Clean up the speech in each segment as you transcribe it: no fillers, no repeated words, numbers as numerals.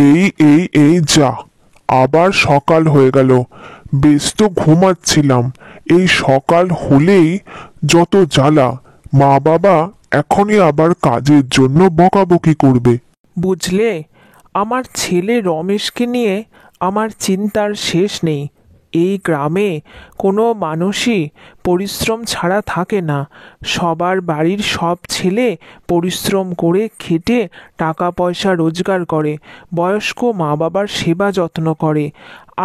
এই এই এই যা, আবার সকাল হয়ে গেল। বেশ তো ঘুমাচ্ছিলাম, এই সকাল হলেই যত জ্বালা। মা বাবা এখনই আবার কাজের জন্য বকাবকি করবে। বুঝলে, আমার ছেলে রমেশকে নিয়ে আমার চিন্তার শেষ নেই। এই গ্রামে কোনো মানুষই পরিশ্রম ছাড়া থাকে না। সবার বাড়ির সব ছেলে পরিশ্রম করে খেটে টাকা পয়সা রোজগার করে, বয়স্ক মা বাবার সেবা যত্ন করে।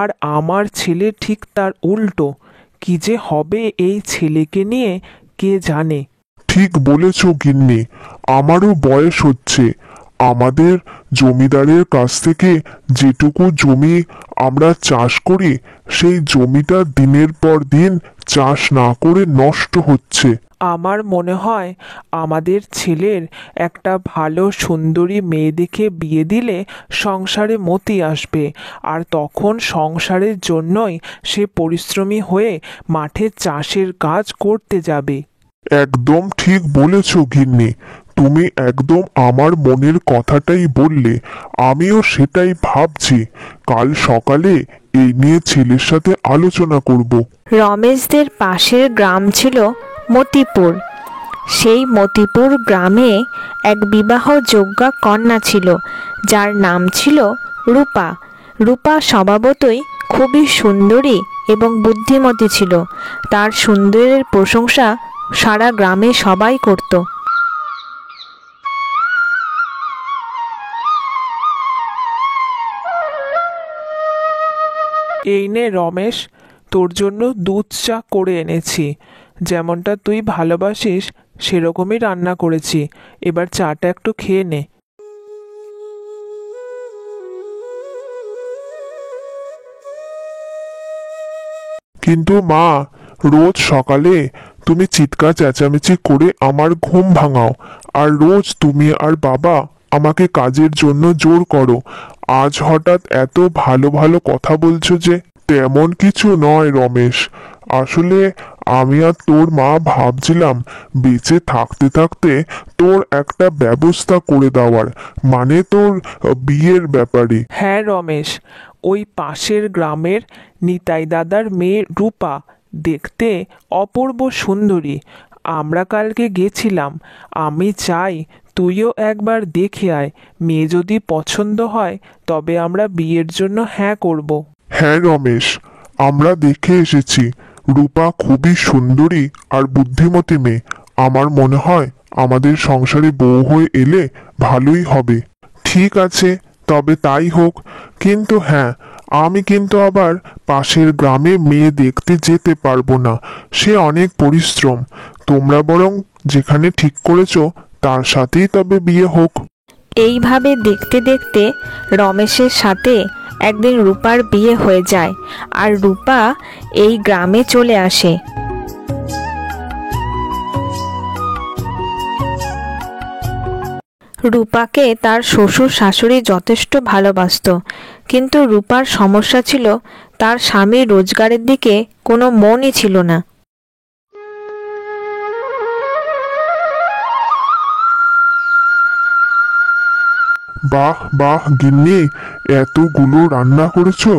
আর আমার ছেলে ঠিক তার উল্টো। কি যে হবে এই ছেলেকে নিয়ে কে জানে। ঠিক বলেছ গিন্নি, আমারও বয়স হচ্ছে। আমাদের জমিদারের কাছ থেকে যেটুকু জমি আমরা চাষ করি, সেই জমিটা দিনের পর দিন চাষ না করে নষ্ট হচ্ছে। আমার মনে হয় আমাদের ছেলের একটা ভালো সুন্দরী মেয়ে দেখে বিয়ে দিলে সংসারে মতি আসবে, আর তখন সংসারের জন্যই সে পরিশ্রমী হয়ে মাঠে চাষের কাজ করতে যাবে। একদম ঠিক বলেছ গিন্নি, তুমি একদম আমার মনের কথাটাই বললে। আমিও সেটাই ভাবছি। কাল সকালে এই নিয়ে ছেলের সাথে আলোচনা করব। রমেশদের পাশের গ্রাম ছিল মতিপুর। সেই মতিপুর গ্রামে এক বিবাহযোগ্য কন্যা ছিল, যার নাম ছিল রূপা। রূপা স্বভাবতই খুবই সুন্দরী এবং বুদ্ধিমতী ছিল। তার সুন্দরের প্রশংসা সারা গ্রামে সবাই করত। এই নে রমেশ, তোর জন্য দুধ চা করে এনেছি। যেমনটা তুই ভালোবাসিস সেরকমই রান্না করেছি। এবার চাটা একটু খেয়ে নে। কিন্তু মা, রোজ সকালে তুমি চিৎকার চেঁচামেচি করে আমার ঘুম ভাঙাও, আর রোজ তুমি আর বাবা আমাকে কাজের জন্য জোর করো। আজ হঠাৎ এত ভালো ভালো কথা বলছো যে? তেমন কিছু নয় রমেশ, আসলে আমি আর তোর মা ভাবছিলাম বেঁচে থাকতে থাকতে তোর একটা ব্যবস্থা করে দেওয়ার, মানে তোর বিয়ের ব্যাপারে। হ্যাঁ রমেশ, ওই পাশের গ্রামের নিতাই দাদার মেয়ে রূপা দেখতে অপূর্ব সুন্দরী। আমরা কালকে গেছিলাম। আমি চাই তুইও একবার দেখে আয়। মেয়ে যদি পছন্দ হয় তবে আমরা বিয়ের জন্য হ্যাঁ করব। হ্যাঁ রমেশ, আমরা দেখে এসেছি। রূপা খুবই সুন্দরী আর বুদ্ধিমতী মেয়ে। আমার মনে হয় আমাদের সংসারে বউ হয়ে এলে ভালোই হবে। ঠিক আছে, তবে তাই হোক। কিন্তু হ্যাঁ, আমি কিন্তু আবার পাশের গ্রামে মেয়ে দেখতে যেতে পারবো না। সে অনেক পরিশ্রম। তোমরা বরং যেখানে ঠিক করেছো তার সাথেই তবে বিয়ে হোক। এইভাবে দেখতে দেখতে রমেশের সাথে একদিন রূপার বিয়ে হয়ে যায়, আর রূপা এই গ্রামে চলে আসে। রূপাকে তার শ্বশুর শাশুড়ি যথেষ্ট ভালোবাসতো, কিন্তু রূপার সমস্যা ছিল তার স্বামীর রোজগারের দিকে কোনো মনই ছিল না। বাহ বাহ গিন্নি, এতগুলো রান্না করেছো,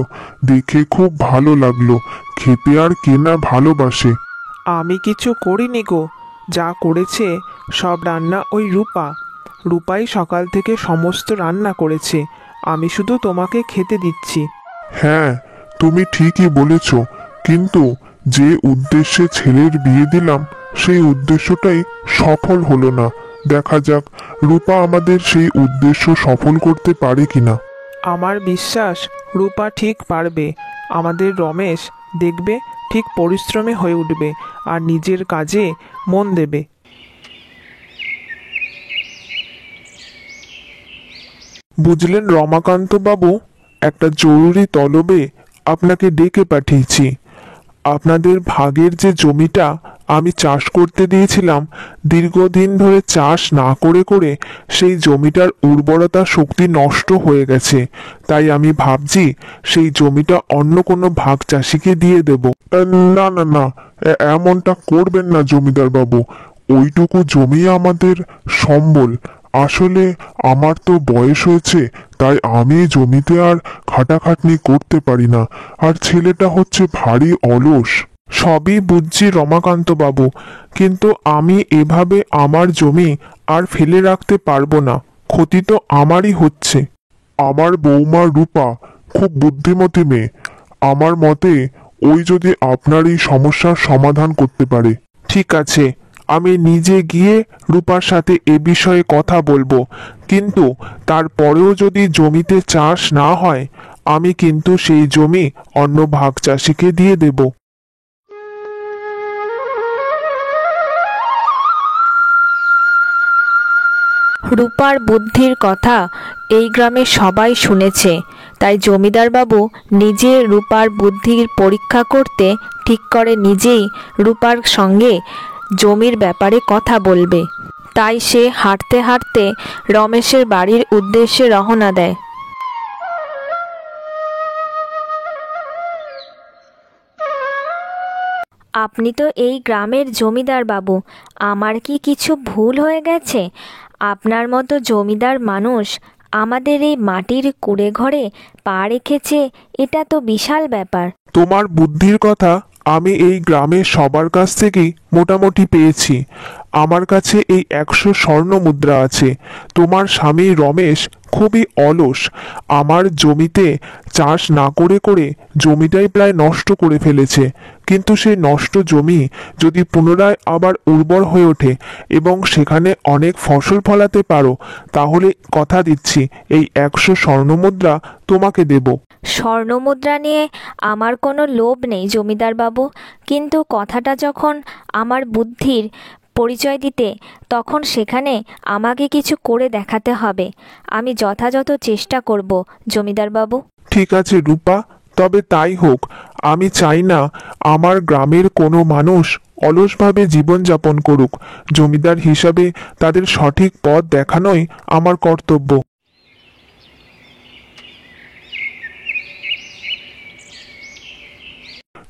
দেখে খুব ভালো লাগলো। খেতে আর কে না ভালোবাসে। আমি কিছু করিনি গো, যা করেছে সব রান্না ওই রূপা। রূপাই সকাল থেকে সমস্ত রান্না করেছে, আমি শুধু তোমাকে খেতে দিচ্ছি। হ্যাঁ, তুমি ঠিকই বলেছ, কিন্তু যে উদ্দেশ্যে ছেলের বিয়ে দিলাম সেই উদ্দেশ্যটাই সফল হলো না। দেখা যাক রূপা আমাদের সেই উদ্দেশ্য সফল করতে পারে কিনা। আমার বিশ্বাস রূপা ঠিক পারবে। আমাদের রমেশ দেখবে ঠিক পরিশ্রমী হয়ে উঠবে আর নিজের কাজে মন দেবে। বুঝলেন রমাকান্ত বাবু, একটা জরুরি তলবে আপনাকে ডেকে পাঠিয়েছি। আপনাদের ভাগের যে জমিটা আমি চাষ করতে দিয়েছিলাম, দীর্ঘদিন ধরে চাষ না করে করে সেই জমিটার উর্বরতা শক্তি নষ্ট হয়ে গেছে। তাই আমি ভাবছি সেই জমিটা অন্য কোনো ভাগ চাষিকে দিয়ে দেব। না না না, এমনটা করবেন না জমিদার বাবু। ওইটুকু জমি আমাদের সম্বল। আসলে আমার তো বয়স হয়েছে, তাই আমি জমিতে আর খাটাখাটনি করতে পারি না। আর ছেলেটা হচ্ছে ভারী অলস। সবই বুঝছি রমাকান্ত বাবু, কিন্তু আমি এভাবে আমার জমি আর ফেলে রাখতে পারবো না। ক্ষতি তো আমারই হচ্ছে। আমার বৌমা রূপা খুব বুদ্ধিমতী মেয়ে। আমার মতে ওই যদি আপনার এই সমস্যার সমাধান করতে পারে। ঠিক আছে, আমি নিজে গিয়ে রূপার সাথে এ বিষয়ে কথা বলবো, কিন্তু তারপরেও যদি জমিতে চাষ না হয়, আমি কিন্তু সেই জমি অন্য ভাগ চাষিকে দিয়ে দেব। রূপার বুদ্ধির কথা এই গ্রামে সবাই শুনেছে, তাই জমিদার বাবু নিজে রূপার বুদ্ধির পরীক্ষা করতে ঠিক করে নিজেই রূপার সঙ্গে জমির ব্যাপারে কথা বলবে। তাই সে হাঁটতে হাঁটতে রমেশের বাড়ির উদ্দেশ্যে রওনা দেয়। আপনি তো এই গ্রামের জমিদার বাবু, আমার কি কিছু ভুল হয়ে গেছে? আপনার মতো জমিদার মানুষ আমাদের এই মাটির কুঁড়ে ঘরে পা রেখেছে, এটা তো বিশাল ব্যাপার। তোমার বুদ্ধির কথা আমি এই গ্রামের সবার কাছ থেকেই মোটামুটি পেয়েছি। আমার কাছে এই 100 স্বর্ণ মুদ্রা আছে। তোমার স্বামী রমেশ খুবই অলস। আমার জমিতে চাষ না করে করে জমিটাই প্রায় নষ্ট করে ফেলেছে। কিন্তু সেই নষ্ট জমি যদি পুনরায় আবার উর্বর হয়ে ওঠে এবং সেখানে অনেক ফসল ফলাতে পারো, তাহলে কথা দিচ্ছি এই 100 স্বর্ণ মুদ্রা তোমাকে দেব। স্বর্ণমুদ্রা নিয়ে আমার কোনো লোভ নেই জমিদার বাবু, কিন্তু কথাটা যখন আমার বুদ্ধির পরিচয় দিতে, তখন সেখানে আমাকে কিছু করে দেখাতে হবে। আমি যথাযথ চেষ্টা করব জমিদার বাবু। ঠিক আছে রূপা, তবে তাই হোক। আমি চাই না আমার গ্রামের কোনো মানুষ অলসভাবে জীবনযাপন করুক। জমিদার হিসাবে তাদের সঠিক পথ দেখানোই আমার কর্তব্য।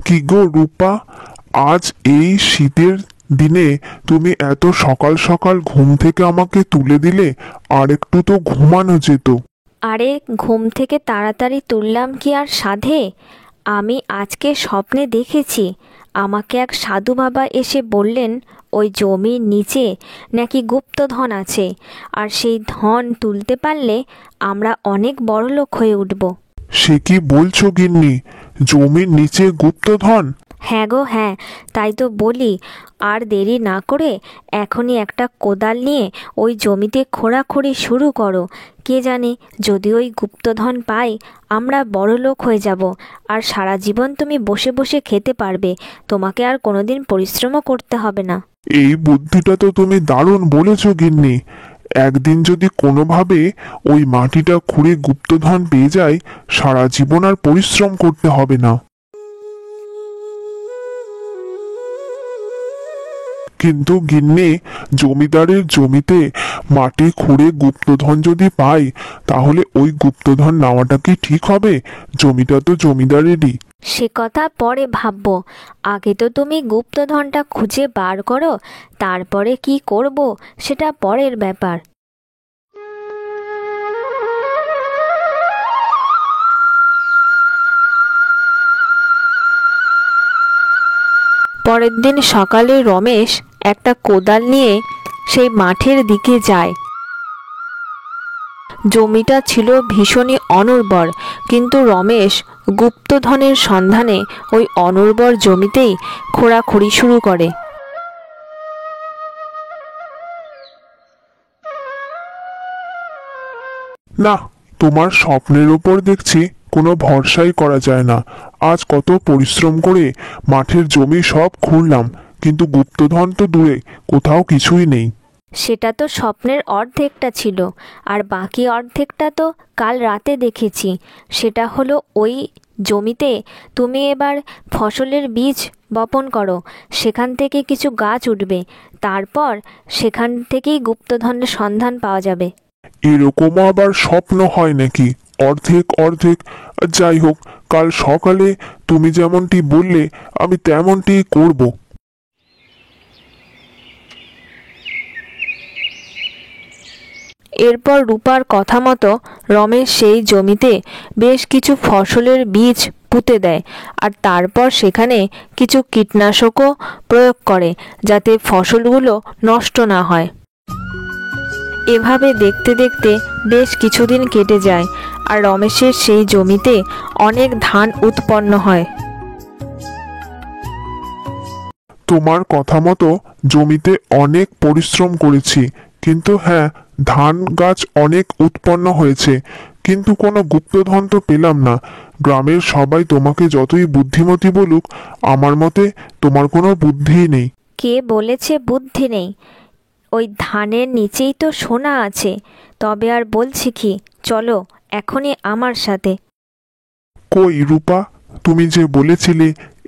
কি গো রূপা, আজ এই শীতের দিনে তুমি এত সকাল সকাল ঘুম থেকে আমাকে তুলে দিলে? আর একটু তো ঘুমানো যেত। আরে ঘুম থেকে তাড়াতাড়ি তুললাম কি আর সাধে? আমি আজকে স্বপ্নে দেখেছি আমাকে এক সাধু বাবা এসে বললেন ওই জমির নিচে নাকি গুপ্তধন আছে, আর সেই ধন তুলতে পারলে আমরা অনেক বড়লোক হয়ে উঠব। সে কি বলছো গিন্নি? জমির নিচে গুপ্তধন? হ্যাঁ গো হ্যাঁ, তাই তো বলি। আর দেরি না করে এখনই একটা কোদাল নিয়ে ওই জমিতে খোঁড়াখুড়ি শুরু করো। কে জানে, যদি ওই গুপ্তধন পাই আমরা বড়লোক হয়ে যাব, আর সারা জীবন তুমি বসে বসে খেতে পারবে, তোমাকে আর কোনোদিন পরিশ্রমও করতে হবে না। এই বুদ্ধিটা তো তুমি দারুণ বলেছো গিন্নি। একদিন যদি কোনোভাবে ওই মাটিটা খুঁড়ে গুপ্তধন পেয়ে যায়, সারা জীবন আর পরিশ্রম করতে হবে না। কিন্তু গিন্নি, জমিদারের জমিতে মাটি খুঁড়ে গুপ্তধন যদি পাই, তাহলে ওই গুপ্তধন নেওয়াটা কি ঠিক হবে? জমিটা তো জমিদারেরই। সে কথা পরে ভাববো, আগে তো তুমি গুপ্তধনটা খুঁজে বার করো, তারপরে কি করব সেটা পরের ব্যাপার। পরের দিন সকালে রমেশ একটা কোদাল নিয়ে সেই মাঠের দিকে যায়। জমিটা ছিল ভীষণই অনুর্বর, কিন্তু রমেশ গুপ্তধনের সন্ধানে ওই অনুর্বর জমিতেই খোঁড়াখুড়ি শুরু করে। না, তোমার স্বপ্নের ওপর দেখছি কোনো ভরসাই করা যায় না। আজ কত পরিশ্রম করে মাঠের জমি সব খুঁড়লাম, কিন্তু গুপ্তধন তো দূরে, কোথাও কিছুই নেই। সেটা তো স্বপ্নের অর্ধেকটা ছিল, আর বাকি অর্ধেকটা তো কাল রাতে দেখেছি। সেটা হলো ওই জমিতে তুমি এবার ফসলের বীজ বপন করো, সেখান থেকে কিছু গাছ উঠবে, তারপর সেখান থেকেই গুপ্তধনের সন্ধান পাওয়া যাবে। এরকমও আবার স্বপ্ন হয় নাকি? অর্ধেক অর্ধেক। যাই হোক, কাল সকালে তুমি যেমনটি বললে আমি তেমনটি করব। এরপর রূপার কথা মতো রমেশ সেই জমিতে বেশ কিছু ফসলের বীজ পুঁতে দেয়, আর তারপর সেখানে কিছু কীটনাশকও প্রয়োগ করে যাতে ফসলগুলো নষ্ট না হয়। এভাবে দেখতে দেখতে বেশ কিছুদিন কেটে যায়, আর রমেশের সেই জমিতে অনেক ধান উৎপন্ন হয়। তোমার কথা মতো জমিতে অনেক পরিশ্রম করেছি, কিন্তু হ্যাঁ, ধান গাছ অনেক উৎপন্ন হয়েছে, কিন্তু কোনো গুপ্তধন তো পেলাম না। গ্রামের সবাই তোমাকে যতই বুদ্ধিমতী বলুক, আমার মতে তোমার কোনো বুদ্ধিই নেই। কে বলেছে বুদ্ধি নেই? ওই ধানের নিচেই তো সোনা আছে। তবে আর বলছি কি, চলো এখনই আমার সাথে। কই রূপা, তুমি যে বলেছিলে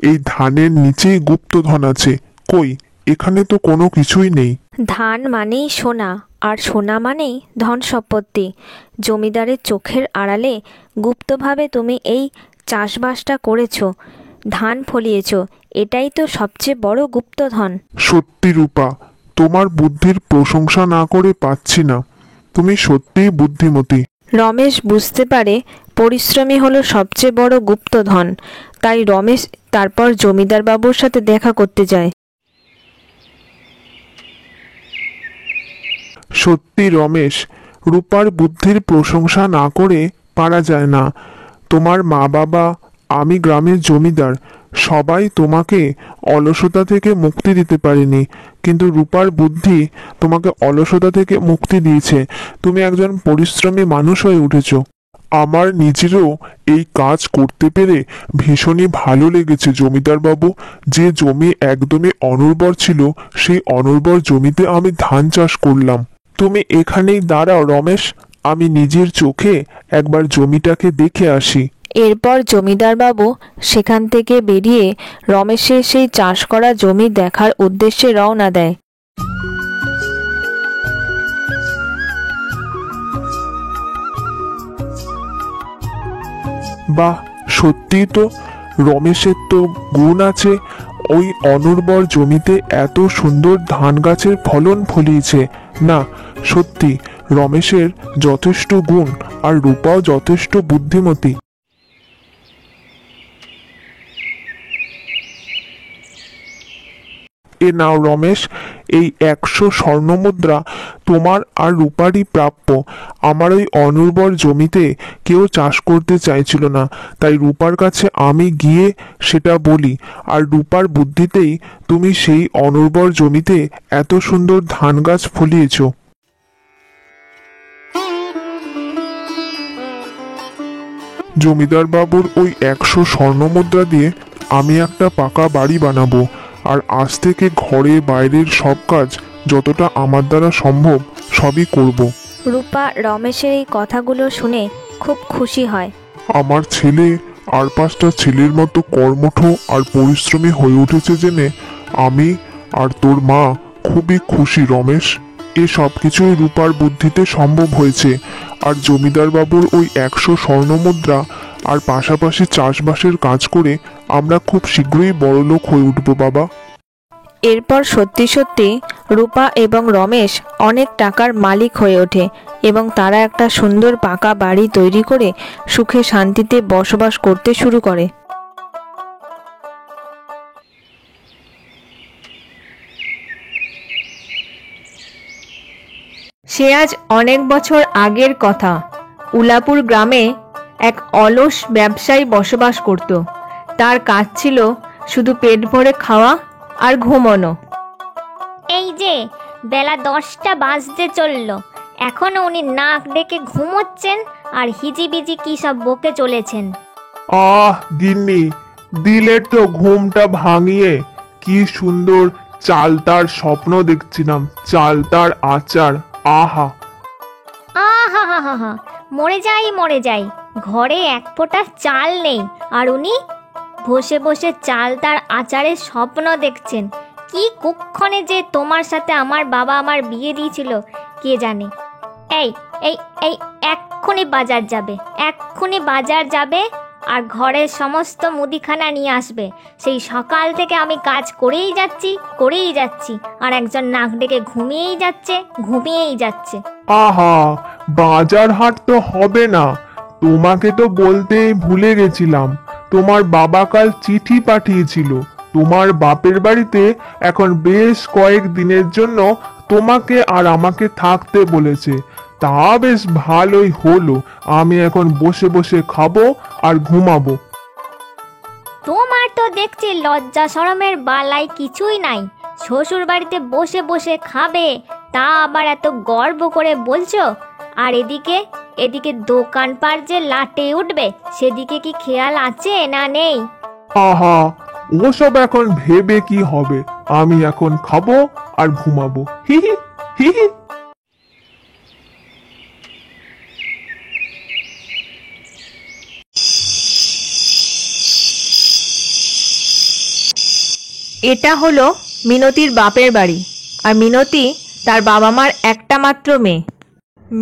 এই ধানের নিচেই গুপ্তধন আছে, কই? এখানে তো কোনো কিছুই নেই। ধান মানেই সোনা, আর সোনা মানেই ধন সম্পত্তি। জমিদারের চোখের আড়ালে গুপ্তভাবে তুমি এই চাষবাসটা করেছো, ধান ফলিয়েছো, এটাই তো সবচেয়ে বড় গুপ্তধন। সত্যি রূপা, তোমার বুদ্ধির প্রশংসা না করে পাচ্ছি না। তুমি সত্যিই বুদ্ধিমতী। রমেশ বুঝতে পারে পরিশ্রমী হলো সবচেয়ে বড় গুপ্তধন। তাই রমেশ তারপর জমিদার বাবুর সাথে দেখা করতে যায়। সত্যি রমেশ, রূপার বুদ্ধির প্রশংসা না করে পারা যায় না। তোমার মা বাবা, আমি গ্রামের জমিদার, সবাই তোমাকে অলসতা থেকে মুক্তি দিতে পারেনি, কিন্তু রূপার বুদ্ধি তোমাকে অলসতা থেকে মুক্তি দিয়েছে। তুমি একজন পরিশ্রমী মানুষ হয়ে উঠেছো। আমার নিজেরও এই কাজ করতে পেরে ভীষণই ভালো লেগেছে জমিদার বাবু। যে জমি একদমই অনুর্বর ছিল, সেই অনুর্বর জমিতে আমি ধান চাষ করলাম। তুমি এখানেই দাঁড়াও রমেশ, আমি নিজের চোখে একবার জমিটাকে দেখে আসি। এরপর জমিদার বাবু সেখান থেকে বেরিয়ে রমেশের সেই চাষ করা জমি দেখার উদ্দেশ্যে রওনা দেয়। বাহ, সত্যিই তো রমেশের তো গুণ আছে। ওই অনুর্বর জমিতে এত সুন্দর ধান গাছের ফলন ফলিয়েছে। না, সত্যি রমেশের যথেষ্ট গুণ, আর রূপাও যথেষ্ট বুদ্ধিমতী। এ নাও রমেশ, এই 100 স্বর্ণমুদ্রা তোমার আর রূপারই প্রাপ্য। আমার ওই অনুর্বর জমিতে কেউ চাষ করতে চাইছিল না, তাই রূপার কাছে আমি গিয়ে সেটা বলি, আর রূপার বুদ্ধিতেই তুমি সেই অনুর্বর জমিতে এত সুন্দর ধান গাছ ফলিয়েছ। জমিদার বাবুর ওই 100 স্বর্ণমুদ্রা দিয়ে আমি একটা পাকা বাড়ি বানাবো, আর আজ থেকে ঘরে বাইরের সব কাজ যতটা আমার দ্বারা সম্ভব সবই করব। রূপা রমেশের এই কথাগুলো শুনে খুব খুশি হয়। আমার ছেলে আর 5টা ছেলের মতো কর্মঠ আর পরিশ্রমী হয়ে উঠেছে জেনে আমি আর তোর মা খুবই খুশি রমেশ। এ সব কিছুই রূপার বুদ্ধিতে সম্ভব হয়েছে। আর জমিদার বাবুর ওই 100 স্বর্ণমুদ্রা আর পাশাপাশি চাষবাসের কাজ করে আমরা খুব শীঘ্রই বড়লোক হয়ে উঠব বাবা। এরপর সত্যি সত্যি রূপা এবং রমেশ অনেক টাকার মালিক হয়ে ওঠে, এবং তারা একটা সুন্দর পাকা বাড়ি তৈরি করে সুখে শান্তিতে বসবাস করতে শুরু করে। সে আজ অনেক বছর আগের কথা। উলাপুর গ্রামে এক অলস ব্যবসায়ী বসবাস করত। তার কাজ ছিল শুধু পেট ভরে খাওয়া আর ঘুমানো। এই যে বেলা 10টা বাজতে চললো, এখনো উনি নাক ডেকে ঘুমোচ্ছেন আর হিজিবিজি কি সব বকে চলেছেন। গিন্নি, দিলে তো ঘুমটা ভাঙিয়ে। কি সুন্দর চালতার স্বপ্ন দেখছিলাম, চালতার আচার। আহা আহা হা হা হা, মরে যাই, ঘরে এক ফোঁটা চাল নেই, আর উনি বসে বসে চাল তার আচারের স্বপ্ন দেখছেন। কি কুক্ষণে যে তোমার সাথে আমার বাবা আমার বিয়ে দিয়েছিল কে জানে। এই এই এই এক্ষুনি বাজার যাবে আর ঘরের সমস্ত মুদিখানা নিয়ে আসবে। সেই সকাল থেকে আমি কাজ করেই যাচ্ছি, আর একজন নাক ডেকে ঘুমিয়েই যাচ্ছে। আহা, বাজার হাট তো হবে না। তোমাকে তো বলতেই ভুলে গেছিলাম, তোমার বাবা কাল চিঠি পাঠিয়েছিল। তোমার বাপের বাড়িতে এখন বেশ কয়েক দিনের জন্য তোমাকে আর আমাকে থাকতে বলেছে। তা বেশ ভালোই হলো, আমি এখন বসে বসে খাবো আর ঘুমাবো। তোমার তো দেখছি লজ্জা শরমের বালাই কিছুই নাই। শ্বশুর বাড়িতে বসে বসে খাবে, তা আবার এত গর্ব করে বলছো। আর এদিকে এদিকে দোকানপাট যে লাটে উঠবে, সেদিকে কি খেয়াল আছে না নেই? আহা, ওসব এখন ভেবে কি হবে, আমি এখন খাবো আর ঘুমাবো। হি হি হি হি। এটা হলো মিনতির বাপের বাড়ি। আর মিনতি তার বাবা মার একটা মাত্র মেয়ে।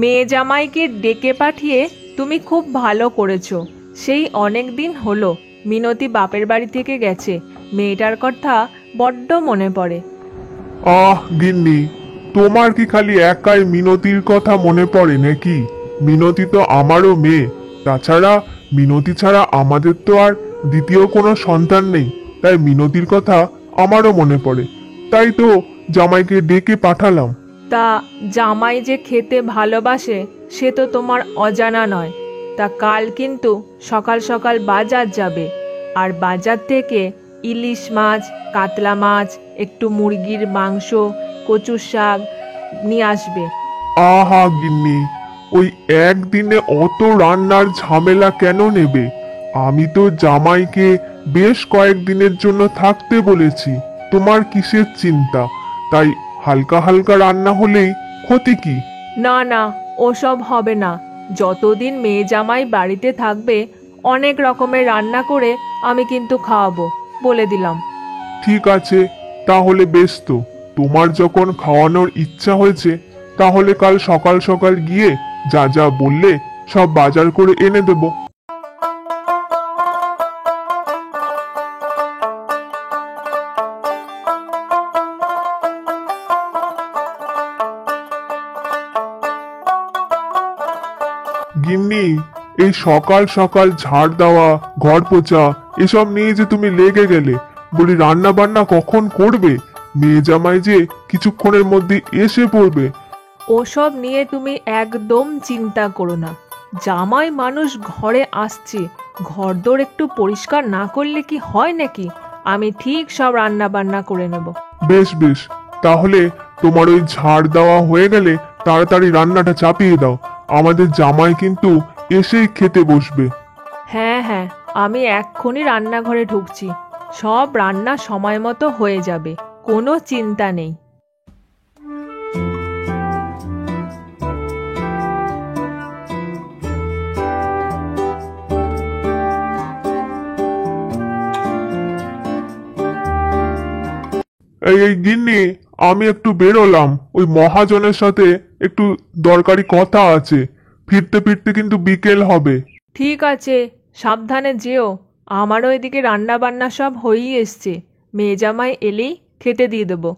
মেয়ে জামাইকে ডেকে পাঠিয়ে তুমি খুব ভালো করেছো। সেই অনেক দিন হলো মিনতি বাপের বাড়ি থেকে গেছে। মেয়েটার কথা বড্ড মনে পড়ে। আহ গিন্নি, তোমার কি খালি একাই মিনতির কথা মনে পড়ে নাকি? মিনতি তো আমারও মেয়ে। তাছাড়া মিনতি ছাড়া আমাদের তো আর দ্বিতীয় কোনো সন্তান নেই, তাই মিনতির কথা আমারও মনে পড়ে। তাই তো জামাইকে ডেকে পাঠালাম। তা জামাই যে খেতে ভালোবাসে সে তো তোমার অজানা নয়। তা কাল কিন্তু সকাল সকাল বাজার যাবে, আর বাজার থেকে ইলিশ মাছ, কাতলা মাছ, একটু মুরগির মাংস, কচুর শাক নিয়ে আসবে। আহা গিন্নি, ওই একদিনে অত রান্নার ঝামেলা কেন নেবে? আমি তো জামাইকে বেশ কয়েকদিনের জন্য থাকতে বলেছি। তোমার কিসের চিন্তা? তাই হালকা হালকা রান্না হলেই ক্ষতি কি? না না, ওসব হবে না। যতদিন মেয়ে জামাই বাড়িতে থাকবে অনেক রকমের রান্না করে আমি কিন্তু খাওয়াবো, বলে দিলাম। ঠিক আছে, তাহলে বেশ। তো তোমার যখন খাওয়ানোর ইচ্ছা হয়েছে, তাহলে কাল সকাল সকাল গিয়ে যা যা বললে সব বাজার করে এনে দেব। গিন্নি, এই সকাল সকাল ঝাড় দেওয়া, ঘর পোছা এসব নিয়ে যে তুমি লেগে গেলে, বলি রান্না বান্না কখন করবে? মেয়ে জামাই যে কিছুক্ষণের মধ্যে এসে পড়বে। ওসব নিয়ে তুমি একদম চিন্তা করো না। জামাই মানুষ ঘরে আসছে, ঘরদোর একটু পরিষ্কার না করলে কি হয় নাকি? আমি ঠিক সব রান্না বান্না করে নেব। বেশ বেশ, তাহলে তোমার ওই ঝাড় দেওয়া হয়ে গেলে তাড়াতাড়ি রান্নাটা চাপিয়ে দাও। আমাদের জামাই কিন্তু এসেই খেতে বসবে। হ্যাঁ হ্যাঁ, আমি এক্ষুনি রান্নাঘরে ঢুকছি। সব রান্না সময় মতো হয়ে যাবে, কোনো চিন্তা নেই। এই গিন্নি, আমি একটু বেরোলাম, ওই মহাজনের সাথে একটু দরকারি কথা আছে। ফিরতে ফিরতে কিন্তু বিকেল হবে। ঠিক আছে, সাবধানে যেও। আমারও এদিকে রান্না বান্না সব হয়েই এসছে। মেয়ে জামাই এলেই খেতে দিয়ে দেবো।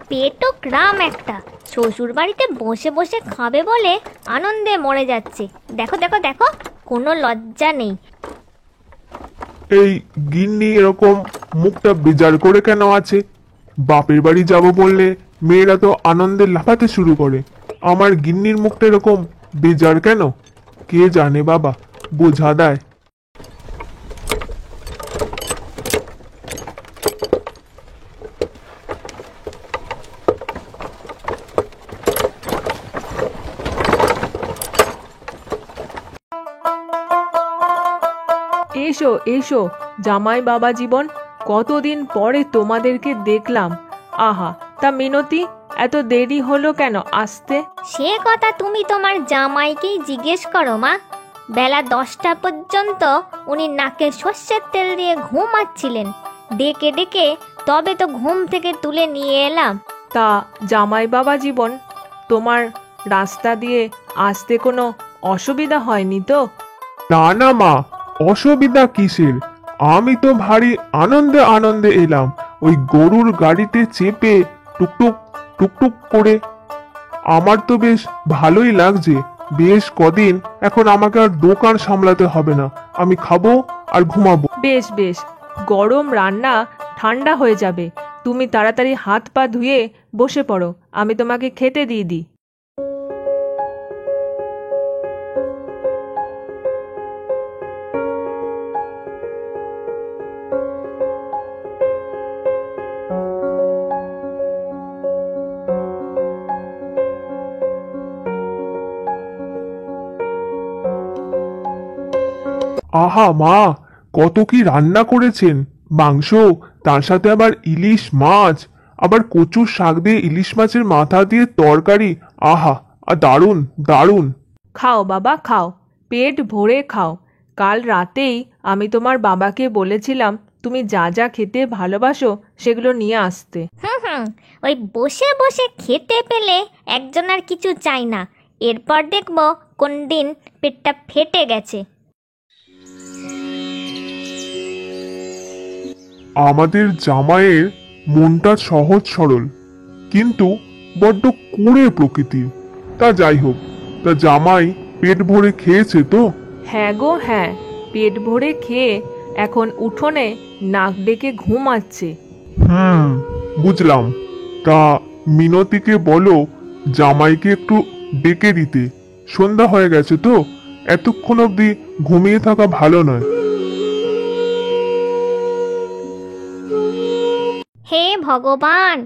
পেটো গ্রাম একটা, শ্বশুর বাড়িতে বসে বসে খাবে বলে আনন্দে মরে যাচ্ছে। দেখো দেখো দেখো, কোনো লজ্জা নেই। এই গিন্নি এরকম মুখটা বেজার করে কেন আছে? বাপের বাড়ি যাব বললে মেয়েরা তো আনন্দে লাফাতে শুরু করে। আমার গিন্নির মুখটা এরকম বেজার কেন? কে জানে বাবা, বোঝা দেয়। এসো এসো জামাই বাবা জীবন, কতদিন পরে তোমাদেরকে দেখলাম। আহা, তা মিনতি, এত দেরি হলো কেন আসতে? সে কথা তুমি তোমার জামাইকেই জিজ্ঞেস করো মা। বেলা 10টা পর্যন্ত উনি নাকে সর্ষের তেল দিয়ে ঘুমাচ্ছিলেন। ডেকে ডেকে তবে তো ঘুম থেকে তুলে নিয়ে এলাম। তা জামাই বাবা জীবন, তোমার রাস্তা দিয়ে আসতে কোনো অসুবিধা হয়নি তো? না না মা, অসুবিধা কিসের? আমি তো ভারী আনন্দে আনন্দে এলাম, ওই গরুর গাড়িতে চেপে টুকটুক টুকটুক করে। আমার তো বেশ ভালোই লাগছে। বেশ কদিন এখন আমাকে আর দোকান সামলাতে হবে না, আমি খাবো আর ঘুমাবো। বেশ বেশ, গরম রান্না ঠান্ডা হয়ে যাবে। তুমি তাড়াতাড়ি হাত পা ধুয়ে বসে পড়ো, আমি তোমাকে খেতে দিয়ে দিই। আহা মা, কত কি রান্না করেছেন! মাংস, তার সাথে আবার ইলিশ মাছ, আবার কচুর শাক দিয়ে ইলিশ মাছের মাথা দিয়ে তরকারি। আহা, দারুণ দারুণ। খাও বাবা খাও, পেট ভরে খাও। কাল রাতেই আমি তোমার বাবাকে বলেছিলাম তুমি যা যা খেতে ভালোবাসো সেগুলো নিয়ে আসতে। হুম, ওই বসে বসে খেতে পেলে একজন আর কিছু চাই না। এরপর দেখবো কোন দিন পেটটা ফেটে গেছে। আমাদের জামাইয়ের মনটা সহজ সরল, কিন্তু বড্ড কুঁড়ে প্রকৃতির। তা যাই হোক, তা জামাই পেট ভরে খেয়েছে তো? হ্যাঁ গো হ্যাঁ, পেট ভরে খেয়ে এখন উঠোনে নাক ডেকে ঘুমাচ্ছে। বুঝলাম। তা মিনতিকে বলো জামাইকে একটু ডেকে দিতে। সন্ধ্যা হয়ে গেছে তো, এতক্ষণ অবধি ঘুমিয়ে থাকা ভালো নয়। হে ভগবান,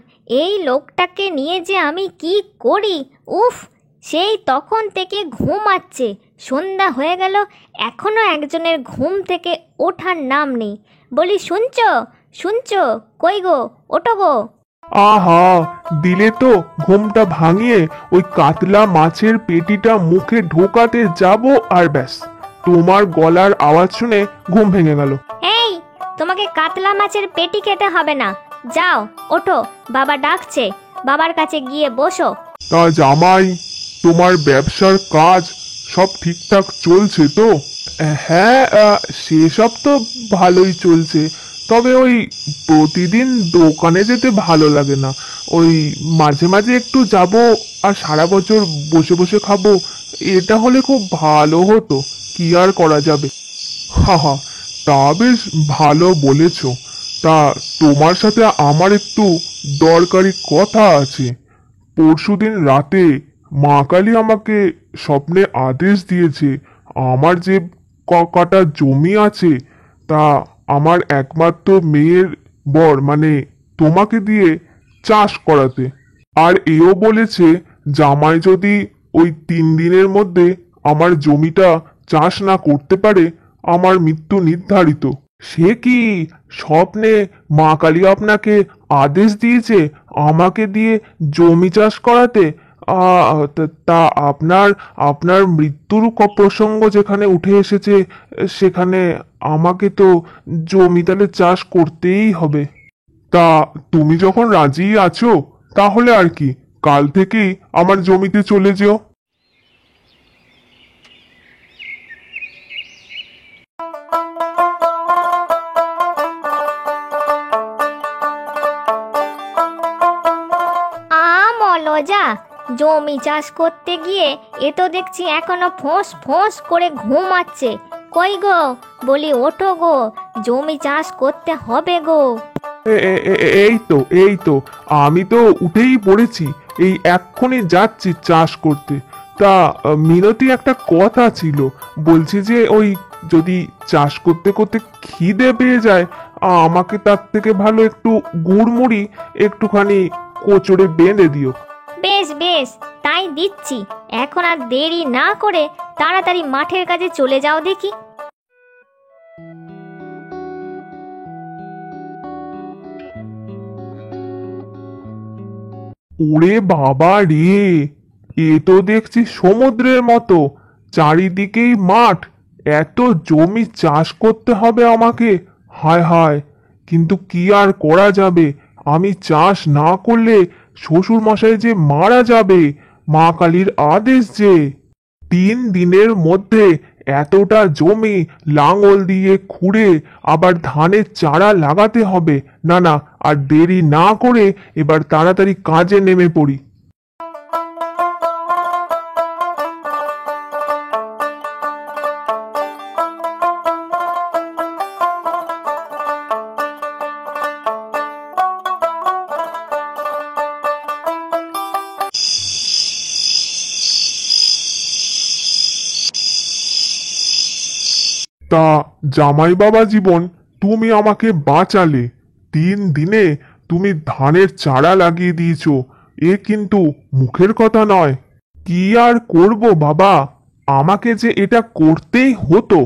এই লোকটাকে নিয়ে যে আমি কি করি! উফ, সেই তখন থেকে ঘুমাচ্ছে, সন্ধ্যা হয়ে গেল, এখনো একজনের ঘুম থেকে ওঠার নাম নেই। বলি, শুনছো শুনছো, কই গো, ওঠো গো। আহা, দিলে তো ঘুমটা ভাঙিয়ে ওই কাতলা মাছের পেটিটা মুখে ঢোকাতে যাব, আর ব্যাস তোমার গলার আওয়াজ শুনে ঘুম ভেঙে গেল। এই, তোমাকে কাতলা মাছের পেটি খেতে হবে না, যাও ওঠো, বাবা ডাকছে, বাবার কাছে গিয়ে বসো। তা জামাই, তোমার ব্যবসার কাজ সব ঠিকঠাক চলছে তো? হ্যাঁ, সেসব তো ভালোই চলছে, তবে ওই প্রতিদিন দোকানে যেতে ভালো লাগে না। ওই মাঝে মাঝে একটু যাব, আর সারা বছর বসে বসে খাবো, এটা হলে খুব ভালো হতো। কি আর করা যাবে। হা হা, তা বেশ ভালো বলেছ। তা তোমার সাথে আমার একটু দরকারি কথা আছে। পরশুদিন রাতে মা কালী আমাকে স্বপ্নে আদেশ দিয়েছে আমার যে কটা জমি আছে তা আমার একমাত্র মেয়ের বর মানে তোমাকে দিয়ে চাষ করাতে। আর এও বলেছে জামাই যদি ওই 3 দিনের মধ্যে আমার জমিটা চাষ না করতে পারে আমার মৃত্যু নির্ধারিত। সে কি, স্বপ্নে মা কালী আপনাকে আদেশ দিয়েছে আমাকে দিয়ে জমি চাষ করাতে? তা আপনার আপনার মৃত্যুর প্রসঙ্গ যেখানে উঠে এসেছে সেখানে আমাকে তো জমি তাহলে চাষ করতেই হবে। তা তুমি যখন রাজি আছো তাহলে আর কি, কাল থেকেই আমার জমিতে চলে যেও। মলজা, জমি চাষ করতে গিয়ে এ তো দেখছি এখনো ফোঁস ফোঁস করে ঘুমাচ্ছে। কই গো, বলি ওঠো গো, জমি চাষ করতে হবে গো। এই তো আমি তো উঠেই পড়েছি, এই এক্ষুনি যাচ্ছি চাষ করতে। তা মিনতি, একটা কথা ছিল, বলছি যে ওই যদি চাষ করতে করতে খিদে পেয়ে যায় আমাকে তার থেকে ভালো একটু গুড়মুড়ি একটুখানি কোচড়ে বেঁধে দিও। বেশ বেশ, তাই দিচ্ছি। এখন আর দেরি না করে তাড়াতাড়ি মাঠের কাজে চলে যাও দেখি। ওরে বাবা রে, এ তো দেখছি সমুদ্রের মতো, চারিদিকেই মাঠ, এত জমি চাষ করতে হবে আমাকে। হায় হায়, কিন্তু কি আর করা যাবে, আমি চাষ না করলে শ্বশুর মশাই যে মারা যাবে, মা কালীর আদেশ যে। 3 দিনের মধ্যে এতটা জমি লাঙল দিয়ে খুঁড়ে আবার ধানের চারা লাগাতে হবে। না না, আর দেরি না করে এবার তাড়াতাড়ি কাজে নেমে পড়ি। তা জামাই বাবা জীবন, তুমি আমাকে বাঁচালে। 3 দিনে তুমি ধানের চারা লাগিয়ে দিয়েছো, এ কিন্তু মুখের কথা নয়। কি আর করব বাবা, আমাকে যে এটা করতেই হতো।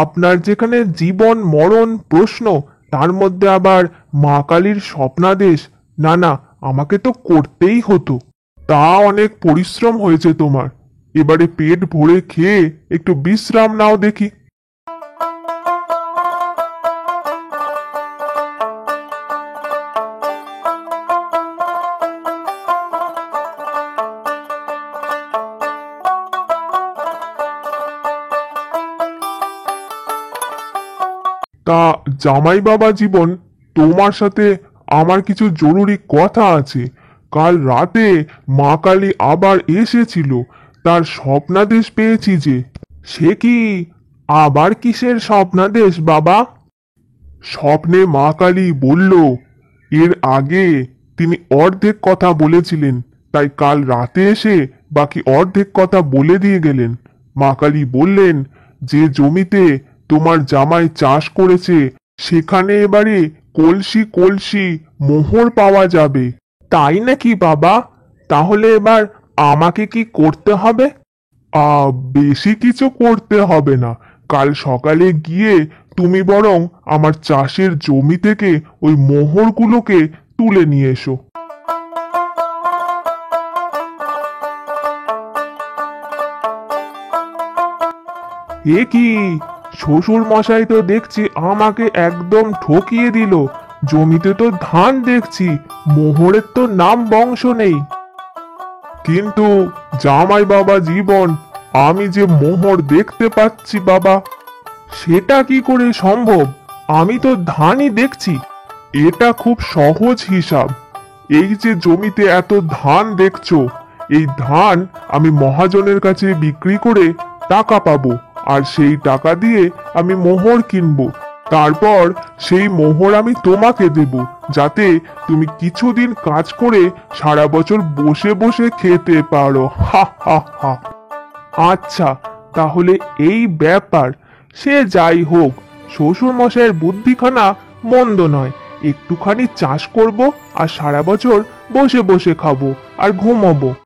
আপনার যেখানে জীবন মরণ প্রশ্ন, তার মধ্যে আবার মা কালীর স্বপ্নাদেশ। না না, আমাকে তো করতেই হতো। তা অনেক পরিশ্রম হয়েছে তোমার, এবারে পেট ভরে খেয়ে একটু বিশ্রাম নাও দেখি। তা জামাই বাবা জীবন, তোমার সাথে আমার কিছু জরুরি কথা আছে। কাল রাতে মা কালী আবার এসেছিল, তার স্বপ্নাদেশ পেয়েছি যে। সে কি? আবার কিসের স্বপ্নাদেশ বাবা? স্বপ্নে মা কালী বলল, এর আগে তিনি অর্ধেক কথা বলেছিলেন, তাই কাল রাতে এসে বাকি অর্ধেক কথা বলে দিয়ে গেলেন। মা কালী বললেন, যে জমিতে তোমার জামাই চাষ করেছে সেখানে এবারে কলসি কলসি মোহর পাওয়া যাবে। তাই নাকি বাবা? তাহলে এবার আমাকে কি করতে হবে? বেশি কিছু করতে হবে না। কাল সকালে গিয়ে তুমি বরং আমার চাষের জমি থেকে ওই মোহরগুলোকে তুলে নিয়ে এসো। এ কি, শ্বশুর মশাই তো দেখছি আমাকে একদম ঠকিয়ে দিল। জমিতে তো ধান দেখছি, মোহরের তো নাম বংশ নেই। কিন্তু জামাই বাবা জীবন, আমি যে মোহর দেখতে পাচ্ছি বাবা। সেটা কি করে সম্ভব? আমি তো ধানই দেখছি। এটা খুব সহজ হিসাব। এই যে জমিতে এত ধান দেখছো, এই ধান আমি মহাজনের কাছে বিক্রি করে টাকা পাবো, আর সেই টাকা দিয়ে আমি মোহর কিনবো। তারপর সেই মোহর আমি তোমাকে দেব, যাতে তুমি কিছুদিন কাজ করে সারা বছর বসে বসে খেতে পারো। হা হা হা। আচ্ছা, তাহলে এই ব্যাপার। সে যাই হোক, শ্বশুর মশাইয়ের বুদ্ধিখানা মন্দ নয়। একটুখানি চাষ করব আর সারা বছর বসে বসে খাবো আর ঘুমাবো।